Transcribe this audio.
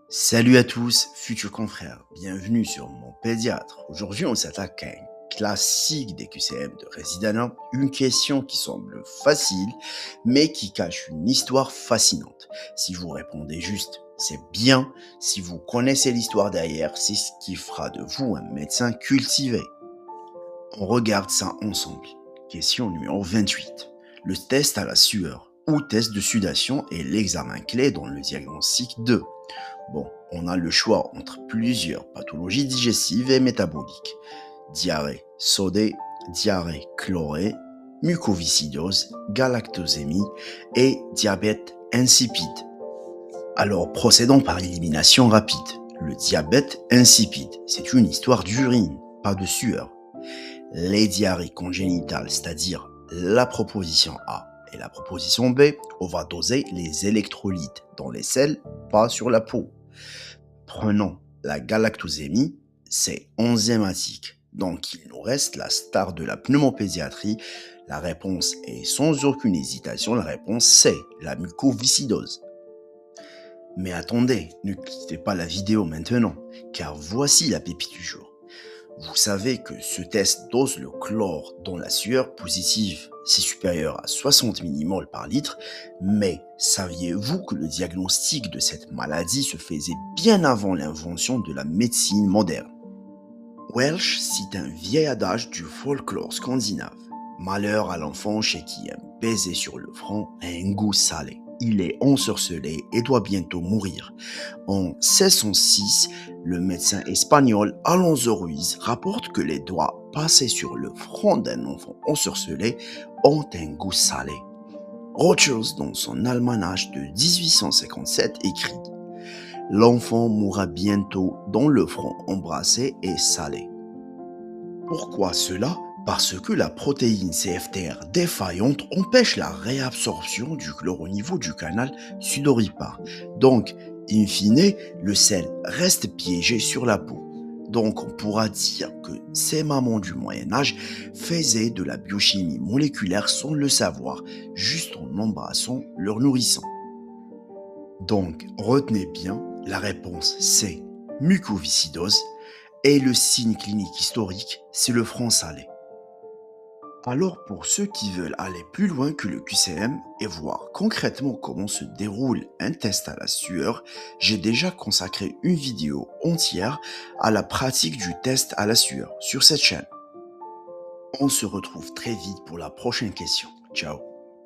Salut à tous, futurs confrères, bienvenue sur Mon Pédiatre. Aujourd'hui, on s'attaque à un classique des QCM de Résidana, une question qui semble facile, mais qui cache une histoire fascinante. Si vous répondez juste, c'est bien. Si vous connaissez l'histoire derrière, c'est ce qui fera de vous un médecin cultivé. On regarde ça ensemble. Question numéro 28. Le test à la sueur, ou test de sudation, est l'examen clé dans le diagnostic de... Bon, on a le choix entre plusieurs pathologies digestives et métaboliques. Diarrhée sodée, diarrhée chlorée, mucoviscidose, galactosémie et diabète insipide. Alors procédons par élimination rapide. Le diabète insipide, c'est une histoire d'urine, pas de sueur. Les diarrhées congénitales, c'est-à-dire la proposition A et la proposition B, on va doser les électrolytes dans les selles, pas sur la peau. Prenons la galactosémie, c'est enzymatique. Donc il nous reste la star de la pneumopédiatrie. La réponse est sans aucune hésitation, la réponse c'est la mucoviscidose. Mais attendez, ne quittez pas la vidéo maintenant, car voici la pépite du jour. Vous savez que ce test dose le chlore dans la sueur positive, c'est supérieur à 60 millimoles par litre, mais saviez-vous que le diagnostic de cette maladie se faisait bien avant l'invention de la médecine moderne? Welsh cite un vieil adage du folklore scandinave. Malheur à l'enfant chez qui un baiser sur le front a un goût salé. Il est ensorcelé et doit bientôt mourir. En 1606, le médecin espagnol Alonso Ruiz rapporte que les doigts passés sur le front d'un enfant ensorcelé ont un goût salé. Rogers, dans son almanach de 1857, écrit « L'enfant mourra bientôt dont le front embrassé et salé ». Pourquoi cela? Parce que la protéine CFTR défaillante empêche la réabsorption du chlore au niveau du canal sudoripare. Donc, in fine, le sel reste piégé sur la peau. Donc, on pourra dire que ces mamans du Moyen-Âge faisaient de la biochimie moléculaire sans le savoir, juste en embrassant leur nourrisson. Donc, retenez bien, la réponse c'est mucoviscidose et le signe clinique historique, c'est le front salé. Alors pour ceux qui veulent aller plus loin que le QCM et voir concrètement comment se déroule un test à la sueur, j'ai déjà consacré une vidéo entière à la pratique du test à la sueur sur cette chaîne. On se retrouve très vite pour la prochaine question. Ciao.